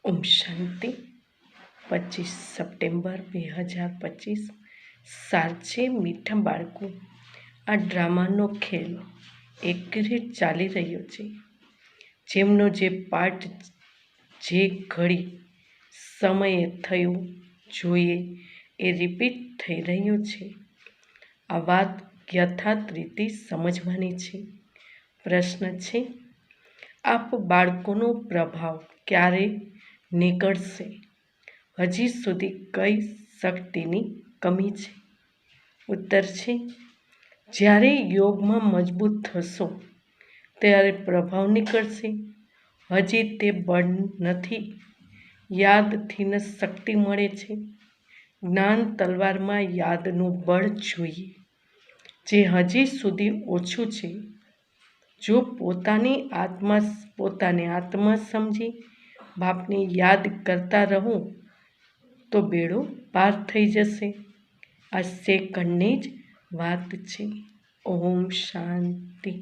ઓમ શાંતિ 25 September 2025 સાચે મીઠા બાળકો, આ ડ્રામાનો ખેલ એક્યુરેટ ચાલી રહ્યો છે. જેમનો જે પાર્ટ જે ઘડી સમયે થયું જોઈએ એ રિપીટ થઈ રહ્યું છે. આ વાત યથાર્થ રીતે સમજવાની છે. પ્રશ્ન છે, આપ બાળકોનો પ્રભાવ ક્યારે નીકળશે? હજી સુધી કઈ શક્તિની કમી છે? ઉત્તર છે, જ્યારે યોગમાં મજબૂત થશો ત્યારે પ્રભાવ નીકળશે. હજી તે બળ નથી, યાદથી ન શક્તિ મળે છે. જ્ઞાન તલવારમાં યાદનું બળ જોઈએ, જે હજી સુધી ઓછું છે. જો પોતાને આત્મા સમજી બાપને યાદ કરતા રહું તો બેડો પાર થઈ જશે. આ સેકન્ડની જ વાત છે. ઓમ શાંતિ.